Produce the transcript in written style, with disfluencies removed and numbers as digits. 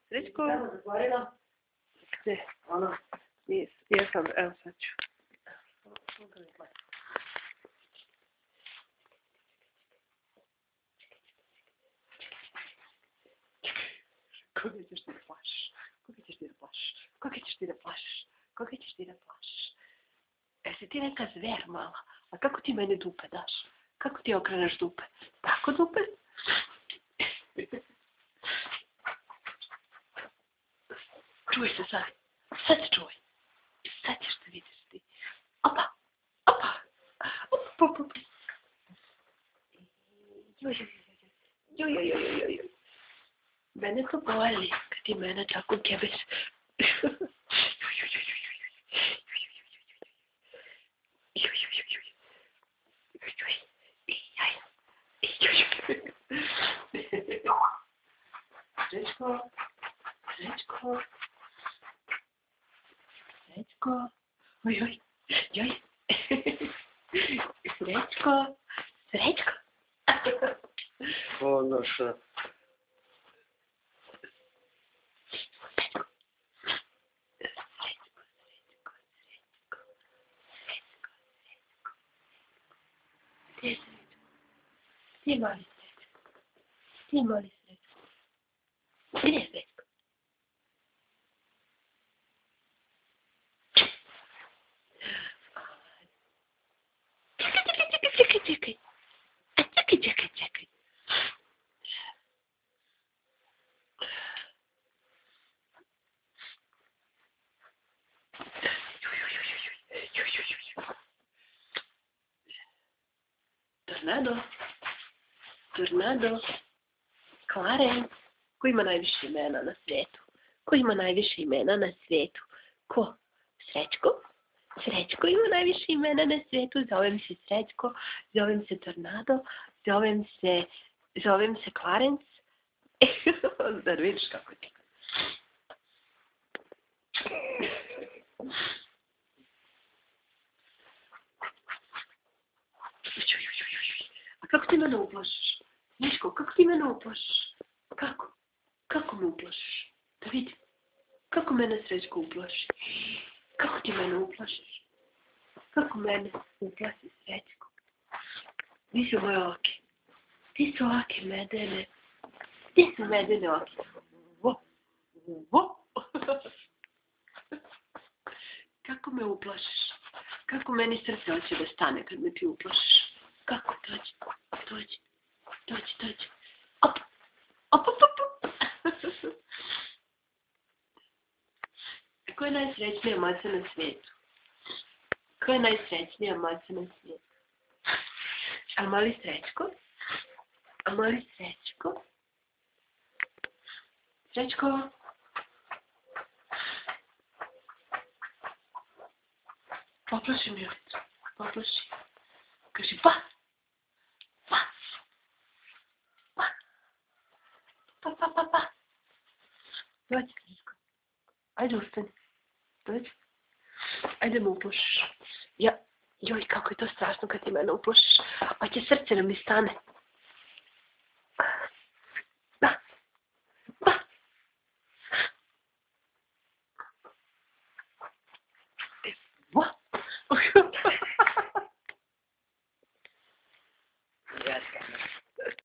Srećko? Gdje? Jesam, evo sad ću. Koga ćeš ti da plašiš? Koga ćeš ti da plašiš? Koga ćeš ti da plašiš? Koga ćeš ti da plašiš? Si ti neka zver mala? A kako ti mene dupe daš? Kako ti okreneš dupe? Tako dupe? Čuj se sad. Sad se čuj. Sad ćeš da vidiš ti. Opa! Opa! Opa! Opa! Joj. Mene to boli kad ti mene tako kebeš. Srećko. Oj. Srećko. Ono što... Ti je mali Srećko. Gdje je Srećko? Čekaj. Tornado. Clarence. Ko ima najviše imena na svijetu? Ko? Srećko ima najviše imena na svijetu. Zovem se Srećko. Zovem se Tornado. Zovem se Clarence. Da vidiš kako ti. A kako ti mene uplašiš? Srećko, kako ti mene uplašiš? Kako? Kako me uplašiš? Da vidim. Kako mene Srećko uplaši? Kako ti mene uplašiš? Kako mene uplaši Srećko? Gdje su moje oke? Ti su oke medene. Gdje su medene oke? Vo. Kako me uplašiš? Kako meni srce hoće da stane kad me ti uplašiš? Kako? Dođi. Op. Ko je najsrećnija maca na svijetu? A mali Srećko? Srećko? Poplaši mi ulicu. Kaži pa. Dođi, Srećko. Ajde, ustani. Dođi. Ajde me uplašiš. Joj, kako je to strašno kad ti mene uplašiš. Hoće srce da mi stane.